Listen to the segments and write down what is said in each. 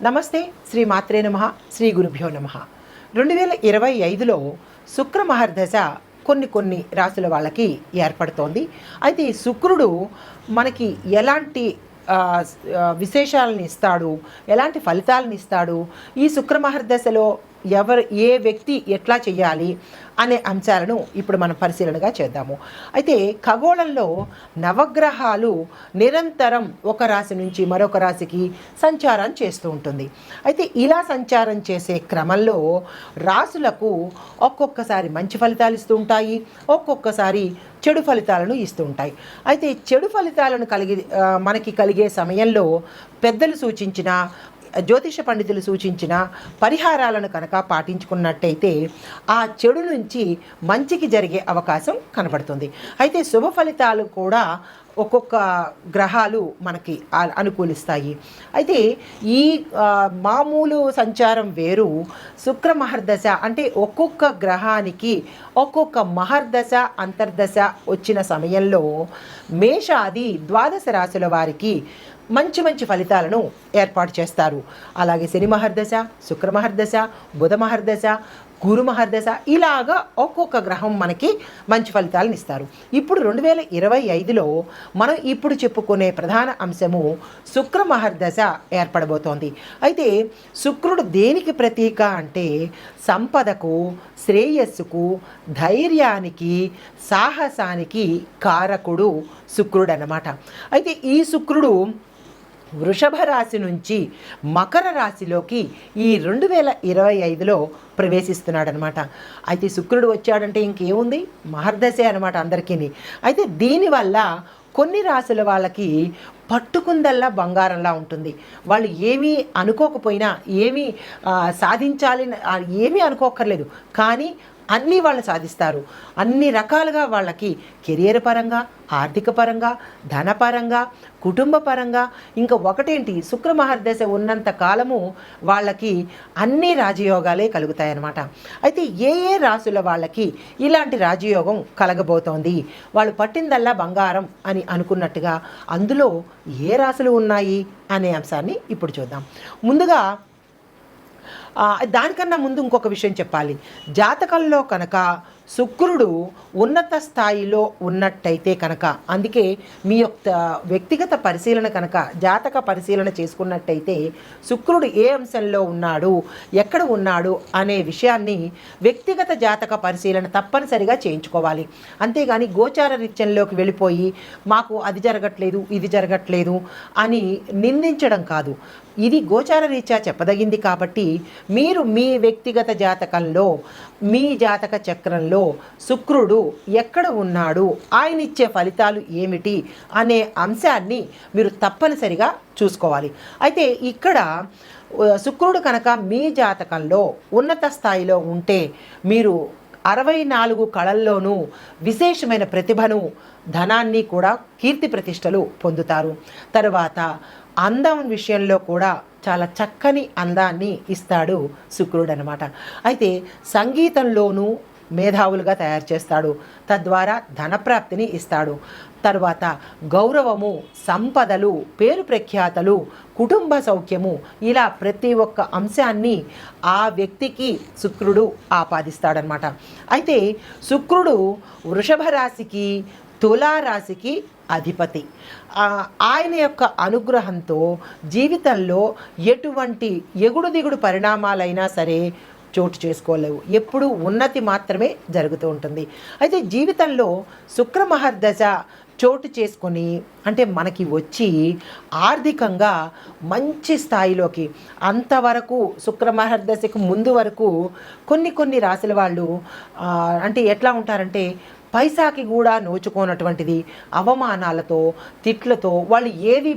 నమస్తే, శ్రీ మాత్రే నమః, శ్రీ గురుభ్యో నమః. 2025లో శుక్ర మహర్దశ కొన్ని రాసుల వాళ్ళకి ఏర్పడుతోంది. అయితే ఈ శుక్రుడు మనకి ఎలాంటి విశేషాలను ఇస్తాడు, ఎలాంటి ఫలితాలను ఇస్తాడు, ఈ శుక్ర మహర్దశలో ఏ వ్యక్తి ఎట్లా చేయాలి అనే అంశాలను ఇప్పుడు మనం పరిశీలనగా చేద్దాము. అయితే ఖగోళంలో నవగ్రహాలు నిరంతరం ఒక రాశి నుంచి మరొక రాశికి సంచారం చేస్తూ ఉంటుంది. అయితే ఇలా సంచారం చేసే క్రమంలో రాసులకు ఒక్కొక్కసారి మంచి ఫలితాలు ఇస్తూ ఉంటాయి, ఒక్కొక్కసారి చెడు ఫలితాలను ఇస్తూ ఉంటాయి. అయితే చెడు ఫలితాలను మనకి కలిగే సమయంలో పెద్దలు సూచించిన, జ్యోతిష పండితులు సూచించిన పరిహారాలను కనుక పాటించుకున్నట్టయితే ఆ చెడు నుంచి మంచికి జరిగే అవకాశం కనబడుతుంది. అయితే శుభ ఫలితాలు కూడా ఒక్కొక్క గ్రహాలు మనకి అనుకూలిస్తాయి. అయితే ఈ మామూలు సంచారం వేరు, శుక్ర మహర్దశ అంటే ఒక్కొక్క గ్రహానికి ఒక్కొక్క మహర్దశ అంతర్దశ వచ్చిన సమయంలో మేషాది ద్వాదశ రాశుల వారికి మంచి ఫలితాలను ఏర్పాటు చేస్తారు. అలాగే శని మహర్దశ, శుక్ర మహర్దశ, బుధ మహర్దశ, గురు మహర్దశ ఇలాగా ఒక్కొక్క గ్రహం మనకి మంచి ఫలితాలను ఇస్తారు. ఇప్పుడు 2025లో మనం ఇప్పుడు చెప్పుకునే ప్రధాన అంశము శుక్ర మహర్దశ ఏర్పడబోతోంది. అయితే శుక్రుడు దేనికి ప్రతీక అంటే సంపదకు, శ్రేయస్సుకు, ధైర్యానికి, సాహసానికి కారకుడు శుక్రుడు అన్నమాట. అయితే ఈ శుక్రుడు వృషభ రాశి నుంచి మకర రాశిలోకి ఈ 2025లో ప్రవేశిస్తున్నాడనమాట. అయితే శుక్రుడు వచ్చాడంటే ఇంకేముంది, మహర్దశే అనమాట అందరికీ. అయితే దీనివల్ల కొన్ని రాశుల వాళ్ళకి పట్టుకుందల్లా బంగారంలా ఉంటుంది. వాళ్ళు ఏమీ అనుకోకపోయినా, ఏమీ సాధించాలి ఏమీ అనుకోక్కర్లేదు, కానీ అన్నీ వాళ్ళు సాధిస్తారు. అన్ని రకాలుగా వాళ్ళకి కెరియర్ పరంగా, ఆర్థిక పరంగా, ధనపరంగా, కుటుంబ పరంగా, ఇంకా ఒకటేంటి శుక్ర మహర్దశ ఉన్నంత కాలము వాళ్ళకి అన్ని రాజయోగాలే కలుగుతాయన్నమాట. అయితే ఏ రాశుల వాళ్ళకి ఇలాంటి రాజయోగం కలగబోతోంది, వాళ్ళు పట్టిందల్లా బంగారం అని అనుకున్నట్టుగా అందులో ఏ రాశులు ఉన్నాయి అనే అంశాన్ని ఇప్పుడు చూద్దాం. ముందుగా దానికన్నా ముందు ఇంకొక విషయం చెప్పాలి. జాతకంలో కనుక శుక్రుడు ఉన్నత స్థాయిలో ఉన్నట్టయితే కనుక, అందుకే మీ యొక్క వ్యక్తిగత పరిశీలన కనుక జాతక పరిశీలన చేసుకున్నట్టయితే శుక్రుడు ఏ అంశంలో ఉన్నాడు, ఎక్కడ ఉన్నాడు అనే విషయాన్ని వ్యక్తిగత జాతక పరిశీలన తప్పనిసరిగా చేయించుకోవాలి. అంతేగాని గోచార రీత్యంలోకి వెళ్ళిపోయి మాకు అది జరగట్లేదు, ఇది జరగట్లేదు అని నిందించడం కాదు. ఇది గోచార రీత్యా చెప్పదగింది కాబట్టి మీరు మీ వ్యక్తిగత జాతకంలో, మీ జాతక చక్రంలో శుక్రుడు ఎక్కడ ఉన్నాడు, ఆయన ఇచ్చే ఫలితాలు ఏమిటి అనే అంశాన్ని మీరు తప్పనిసరిగా చూసుకోవాలి. అయితే ఇక్కడ శుక్రుడు కనుక మీ జాతకంలో ఉన్నత స్థాయిలో ఉంటే మీరు 64 కళల్లోనూ విశేషమైన ప్రతిభను, ధనాన్ని కూడా, కీర్తి ప్రతిష్టలు పొందుతారు. తర్వాత అందం విషయంలో కూడా చాలా చక్కని అందాన్ని ఇస్తాడు శుక్రుడు అన్నమాట. అయితే సంగీతంలోనూ మేధావులుగా తయారు చేస్తాడు, తద్వారా ధనప్రాప్తిని ఇస్తాడు. తర్వాత గౌరవము, సంపదలు, పేరు ప్రఖ్యాతలు, కుటుంబ సౌఖ్యము, ఇలా ప్రతి ఒక్క అంశాన్ని ఆ వ్యక్తికి శుక్రుడు ఆపాదిస్తాడనమాట. అయితే శుక్రుడు వృషభ రాశికి, తులారాశికి అధిపతి. ఆయన యొక్క అనుగ్రహంతో జీవితంలో ఎటువంటి ఎగుడు దిగుడు పరిణామాలైనా సరే చోటు చేసుకోలేవు, ఎప్పుడూ ఉన్నతి మాత్రమే జరుగుతూ ఉంటుంది. అయితే జీవితంలో శుక్ర మహర్దశ చోటు చేసుకొని అంటే మనకి వచ్చి ఆర్థికంగా మంచి స్థాయిలోకి, అంతవరకు శుక్ర మహర్దశకు ముందు వరకు కొన్ని రాశుల వాళ్ళు అంటే ఎట్లా ఉంటారంటే పైసాకి కూడా నోచుకోనటువంటిది, అవమానాలతో, తిట్లతో వాళ్ళు ఏది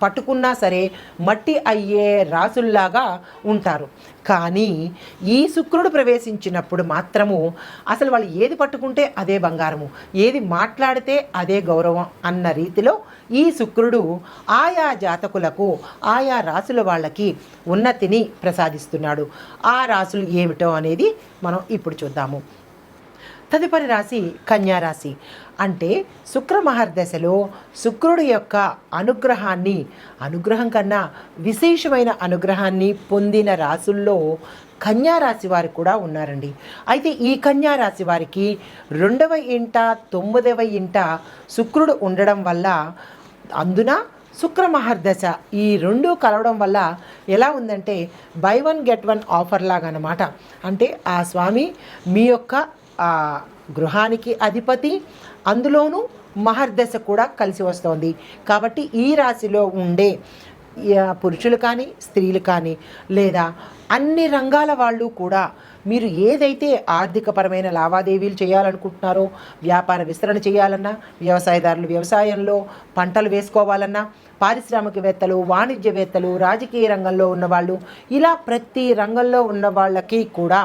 పట్టుకున్నా సరే మట్టి అయ్యే రాసుల్లాగా ఉంటారు. కానీ ఈ శుక్రుడు ప్రవేశించినప్పుడు మాత్రము అసలు వాళ్ళు ఏది పట్టుకుంటే అదే బంగారము, ఏది మాట్లాడితే అదే గౌరవం అన్న రీతిలో ఈ శుక్రుడు ఆయా జాతకులకు, ఆయా రాసుల వాళ్ళకి ఉన్నతిని ప్రసాదిస్తున్నాడు. ఆ రాసులు ఏమిటో అనేది మనం ఇప్పుడు చూద్దాము. తదుపరి రాశి కన్యా రాశి. అంటే శుక్ర మహర్దశలో శుక్రుడి యొక్క అనుగ్రహం కన్నా విశేషమైన అనుగ్రహాన్ని పొందిన రాసుల్లో కన్యా రాశి వారు కూడా ఉన్నారండి. అయితే ఈ కన్యా రాశి వారికి 2వ ఇంట 9వ ఇంట శుక్రుడు ఉండడం వల్ల, అందున శుక్ర మహర్దశ ఈ రెండు కలవడం వల్ల ఎలా ఉందంటే by one get one offer లాగా అన్నమాట. అంటే ఆ స్వామి మీ యొక్క గృహానికి అధిపతి, అందులోనూ మహర్దశ కూడా కలిసి వస్తోంది. కాబట్టి ఈ రాశిలో ఉండే పురుషులు కానీ స్త్రీలు కానీ లేదా అన్ని రంగాల వాళ్ళు కూడా మీరు ఏదైతే ఆర్థికపరమైన లావాదేవీలు చేయాలనుకుంటున్నారో, వ్యాపార విస్తరణ చేయాలన్నా, వ్యవసాయదారులు వ్యవసాయంలో పంటలు వేసుకోవాలన్నా, పారిశ్రామికవేత్తలు, వాణిజ్యవేత్తలు, రాజకీయ రంగంలో ఉన్నవాళ్ళు, ఇలా ప్రతి రంగంలో ఉన్న వాళ్ళకి కూడా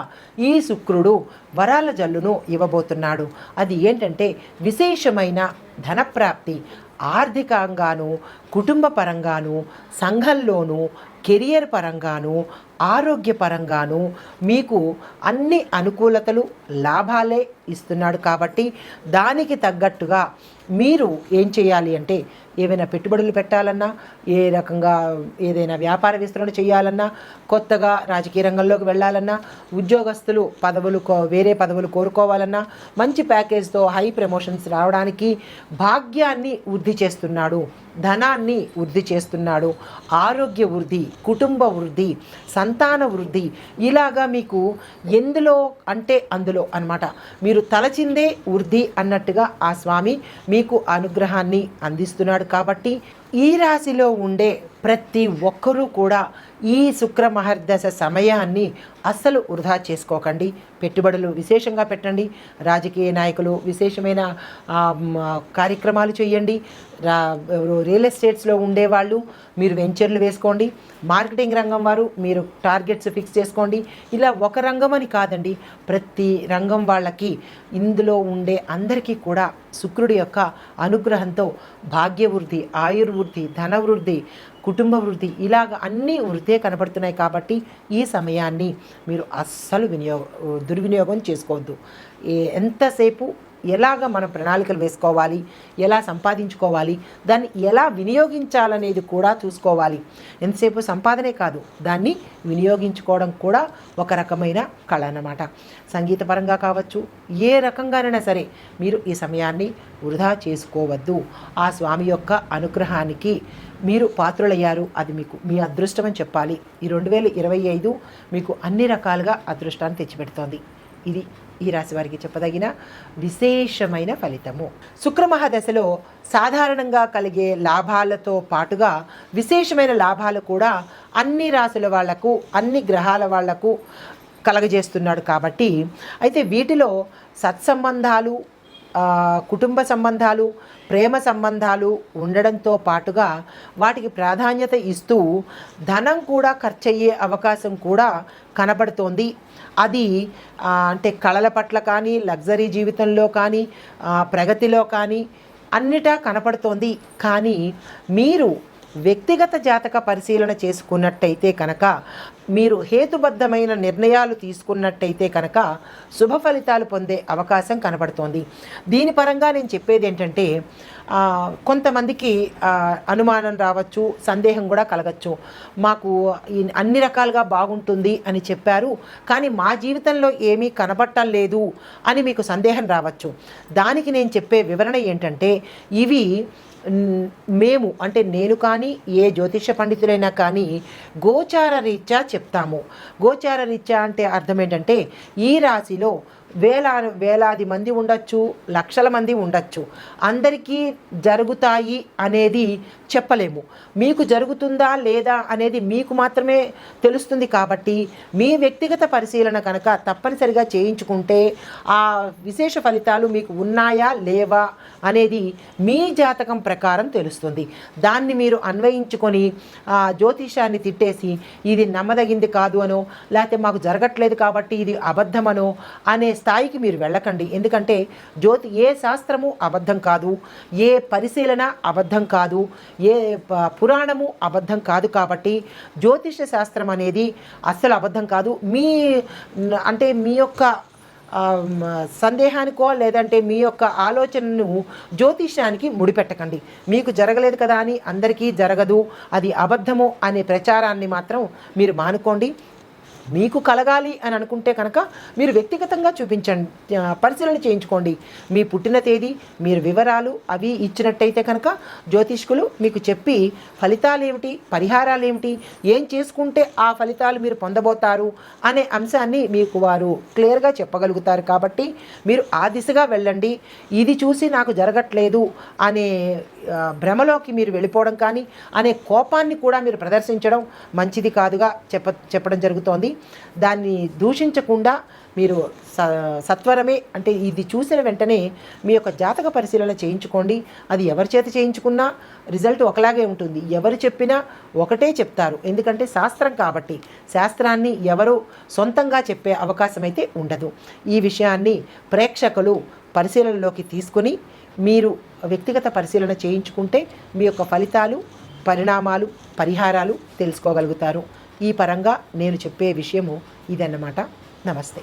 ఈ శుక్రుడు వరాల జల్లును ఇవ్వబోతున్నాడు. అది ఏంటంటే విశేషమైన ధనప్రాప్తి, ఆర్థికంగాను, కుటుంబ పరంగాను, సంఘంలోనూ, కెరియర్ పరంగాను, ఆరోగ్యపరంగాను మీకు అన్ని అనుకూలతలు, లాభాలే ఇస్తున్నాడు. కాబట్టి దానికి తగ్గట్టుగా మీరు ఏం చేయాలి అంటే ఏవైనా పెట్టుబడులు పెట్టాలన్నా, ఏ రకంగా ఏదైనా వ్యాపార విస్తరణ చేయాలన్నా, కొత్తగా రాజకీయ రంగంలోకి వెళ్ళాలన్నా, ఉద్యోగస్తులు వేరే పదవులు కోరుకోవాలన్నా, మంచి ప్యాకేజ్తో హై ప్రమోషన్స్ రావడానికి భాగ్యాన్ని వృద్ధి చేస్తున్నాడు, ధనాన్ని వృద్ధి చేస్తున్నాడు, ఆరోగ్య వృద్ధి, కుటుంబ వృద్ధి, సంతాన వృద్ధి, ఇలాగా మీకు ఎందులో అంటే అందులో అన్నమాట. మీరు తలచిందే వృద్ధి అన్నట్టుగా ఆ స్వామి మీకు అనుగ్రహాన్ని అందిస్తున్నాడు. కాబట్టి ఈ రాశిలో ఉండే ప్రతి ఒక్కరూ కూడా ఈ శుక్ర మహర్దశ సమయాన్ని అస్సలు వృధా చేసుకోకండి. పెట్టుబడులు విశేషంగా పెట్టండి. రాజకీయ నాయకులు విశేషమైన కార్యక్రమాలు చేయండి. రియల్ ఎస్టేట్స్లో ఉండేవాళ్ళు మీరు వెంచర్లు వేసుకోండి. మార్కెటింగ్ రంగం వారు మీరు టార్గెట్స్ ఫిక్స్ చేసుకోండి. ఇలా ఒక రంగం అని కాదండి, ప్రతి రంగం వాళ్ళకి ఇందులో ఉండే అందరికీ కూడా శుక్రుడి యొక్క అనుగ్రహంతో భాగ్యవృద్ధి, ఆయుర్వృద్ధి, ధనవృద్ధి, కుటుంబ వృద్ధి, ఇలాగ అన్నీ వృద్ధే కనబడుతున్నాయి. కాబట్టి ఈ సమయాన్ని మీరు అస్సలు దుర్వినియోగం చేసుకోవద్దు. ఎంతసేపు ఎలాగ మనం ప్రణాళికలు వేసుకోవాలి, ఎలా సంపాదించుకోవాలి, దాన్ని ఎలా వినియోగించాలనేది కూడా చూసుకోవాలి. ఎంతసేపు సంపాదనే కాదు, దాన్ని వినియోగించుకోవడం కూడా ఒక రకమైన కళ అన్నమాట. సంగీతపరంగా కావచ్చు, ఏ రకంగానైనా సరే మీరు ఈ సమయాన్ని వృధా చేసుకోవద్దు. ఆ స్వామి యొక్క అనుగ్రహానికి మీరు పాత్రులయ్యారు. అది మీకు మీ అదృష్టం అని చెప్పాలి. ఈ 2025 మీకు అన్ని రకాలుగా అదృష్టాన్ని తెచ్చిపెడుతోంది. ఇది ఈ రాశి వారికి చెప్పదగిన విశేషమైన ఫలితము. శుక్రమహాదశలో సాధారణంగా కలిగే లాభాలతో పాటుగా విశేషమైన లాభాలు కూడా అన్ని రాశుల వాళ్లకు, అన్ని గ్రహాల వాళ్లకు కలగజేస్తున్నాడు. కాబట్టి అయితే వీటిలో సత్సంబంధాలు, కుటుంబ సంబంధాలు, ప్రేమ సంబంధాలు ఉండడంతో పాటుగా వాటికి ప్రాధాన్యత ఇస్తూ ధనం కూడా ఖర్చయ్యే అవకాశం కూడా కనబడుతోంది. అది అంటే కళల పట్ల కానీ, లగ్జరీ జీవితంలో కానీ, ప్రగతిలో కానీ అన్నిటా కనపడుతోంది. కానీ మీరు వ్యక్తిగత జాతక పరిశీలన చేసుకున్నట్టయితే కనుక, మీరు హేతుబద్ధమైన నిర్ణయాలు తీసుకున్నట్టయితే కనుక శుభ ఫలితాలు పొందే అవకాశం కనబడుతోంది. దీని పరంగా నేను చెప్పేది ఏంటంటే, కొంతమందికి అనుమానం రావచ్చు, సందేహం కూడా కలగచ్చు. మాకు అన్ని రకాలుగా బాగుంటుంది అని చెప్పారు, కానీ మా జీవితంలో ఏమీ కనబడటం లేదు అని మీకు సందేహం రావచ్చు. దానికి నేను చెప్పే వివరణ ఏంటంటే, ఇవి మేము అంటే నేను కానీ ఏ జ్యోతిష పండితులైనా కానీ గోచార రీత్యా చెప్తాము. గోచార రీత్యా అంటే అర్థం ఏంటంటే, ఈ రాశిలో వేలాది మంది ఉండొచ్చు, లక్షల మంది ఉండొచ్చు, అందరికీ జరుగుతాయి అనేది చెప్పలేము. మీకు జరుగుతుందా లేదా అనేది మీకు మాత్రమే తెలుస్తుంది. కాబట్టి మీ వ్యక్తిగత పరిశీలన కనుక తప్పనిసరిగా చేయించుకుంటే ఆ విశేష ఫలితాలు మీకు ఉన్నాయా లేవా అనేది మీ జాతకం ప్రకారం తెలుస్తుంది. దాన్ని మీరు అన్వయించుకొని జ్యోతిషాన్ని తిట్టేసి ఇది నమ్మదగింది కాదు అనో, లేకపోతే మాకు జరగట్లేదు కాబట్టి ఇది అబద్ధమనో అనే స్థాయికి మీరు వెళ్ళకండి. ఎందుకంటే ఏ శాస్త్రము అబద్ధం కాదు, ఏ పరిశీలన అబద్ధం కాదు, ఏ పురాణము అబద్ధం కాదు. కాబట్టి జ్యోతిష శాస్త్రం అనేది అస్సలు అబద్ధం కాదు. మీ యొక్క సందేహానికో లేదంటే మీ యొక్క ఆలోచనను జ్యోతిష్యానికి ముడిపెట్టకండి. మీకు జరగలేదు కదా అని అందరికీ జరగదు, అది అబద్ధము అనే ప్రచారాన్ని మాత్రం మీరు మానుకోండి. మీకు కలగాలి అని అనుకుంటే కనుక మీరు వ్యక్తిగతంగా చూపించండి, పరిశీలన చేయించుకోండి. మీ పుట్టిన తేదీ, మీరు వివరాలు అవి ఇచ్చినట్టయితే కనుక జ్యోతిష్కులు మీకు చెప్పి ఫలితాలు ఏమిటి, పరిహారాలు ఏమిటి, ఏం చేసుకుంటే ఆ ఫలితాలు మీరు పొందబోతారు అనే అంశాన్ని మీకు వారు క్లియర్గా చెప్పగలుగుతారు. కాబట్టి మీరు ఆ దిశగా వెళ్ళండి. ఇది చూసి నాకు జరగట్లేదు అనే భ్రమలోకి మీరు వెళ్ళిపోవడం కానీ, అనే కోపాన్ని కూడా మీరు ప్రదర్శించడం మంచిది కాదుగా చెప్పడం జరుగుతోంది. దాన్ని దూషించకుండా మీరు సత్వరమే, అంటే ఇది చూసిన వెంటనే మీ యొక్క జాతక పరిశీలన చేయించుకోండి. అది ఎవరి చేత చేయించుకున్నా రిజల్ట్ ఒకలాగే ఉంటుంది. ఎవరు చెప్పినా ఒకటే చెప్తారు, ఎందుకంటే శాస్త్రం కాబట్టి. శాస్త్రాన్ని ఎవరు సొంతంగా చెప్పే అవకాశం అయితే ఉండదు. ఈ విషయాన్ని ప్రేక్షకులు పరిశీలనలోకి తీసుకుని మీరు వ్యక్తిగత పరిశీలన చేయించుకుంటే మీ యొక్క ఫలితాలు, పరిణామాలు, పరిహారాలు తెలుసుకోగలుగుతారు. ఈ పరంగా నేను చెప్పే విషయము ఇదన్నమాట. నమస్తే.